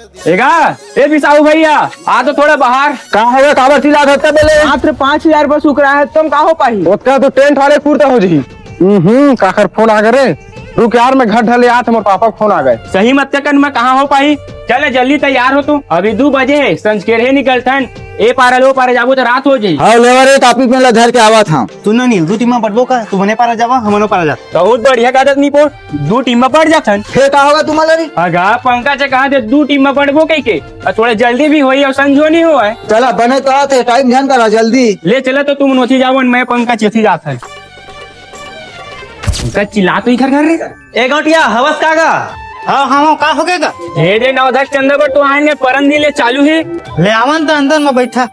ए बिसाऊ भैया आ तो थोड़ा बाहर कहाँ है काबर चिल्ला सकता पहले मात्र 5,000 बस उक रहा है, तुम का हो पाही? उसका तो टेंट वाले पूर्ता हो जी। काकर फोन आ गए। रुक यार मैं घर ढले आ, तुम्हारे पापा फोन आ गए। सही मत कर मैं कहाँ हो पाई। चल जल्दी तैयार हो तू, अभी 2 बजे है, संस्केरे निकलथन। ए पारा लो पारा जाबो तो रात हो जाई। हाँ लेवर टॉपिक में लधर के आवा था। तू ना नील 2 टीम में पड़बो का, तू मने पारा जावा हमनो पारा जा। बहुत बढ़िया आदत नहीं पोड़, 2 टीम में पड़ जाथन। फिर का होगा तुम्हारा रे? अगा पंकज से कहा थे 2 टीम में पड़बो कई के, और थोड़ा जल्दी भी होई और संजो नहीं हुआ है। चला बने तो आते, टाइम ध्यान करा जल्दी। ले चला तो तुम नोथी जाओ, मैं पंकज यथी जात है। चिल्ला तो इधर कर रहे ए गौटिया हवस कागा? हाँ हाँ का हो गएगा? दे नवधर चंद्र पर तो आएंगे परंदी ले चालू है। ले आवन तो अंदर में बैठा।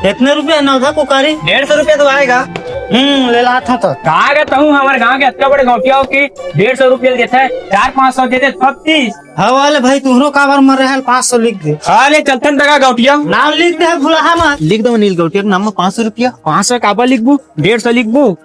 कितने रुपया नवधा को कारी? 150 रुपया तो आएगा। ले लाता हूँ तो। कहा गया हूँ हमारे गाँव के इतना बड़े गौटिया की 150 रुपया देता है, 400-500 देते 35। हाँ वाले भाई तुहरो काबर मर रहे 500 लिख दे। हाँ ले चलते तक गौटिया नाम लिख दे, भूला मत। लिख दो नील गौटिया के नाम में 500 रुपया। 500 काबर लिखबू, 150 लिखबू,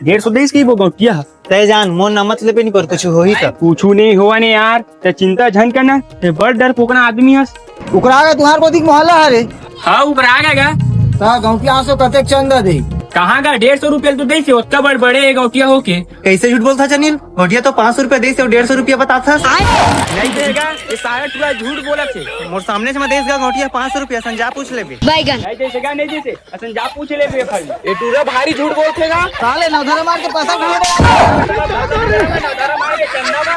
150 देश की वो गौटिया। तय जान मोर नाम मत लेबे नहीं पर कुछ हो ही तब। कुछ नहीं हुआ नहीं यार, ते चिंता झन करना, ते बड़ डर पोकना आदमी हस। उकरा का तुम्हारे को दिख मोहल्ला है रे। हाँ ऊपर आ गया गौटिया सो कते चंदा दे। कहाँ का 150 रुपया तो दे, उतना बड़े गौटिया होके कैसे झूठ बोलता चनील? गौटिया तो 500 रुपया दे से 150 रुपया बताता। नहीं देगा, ये सारा पूरा झूठ बोला थे। मोर सामने से मैं देगा गौटिया 500 रुपया संजा पूछ लेबे। नहीं देगा, नहीं देते असन जा पूछ ले बे भाई। ये टूरा भारी झूठ बोलतेगा। साले नवधर मार के पैसा मार के चंदा बा।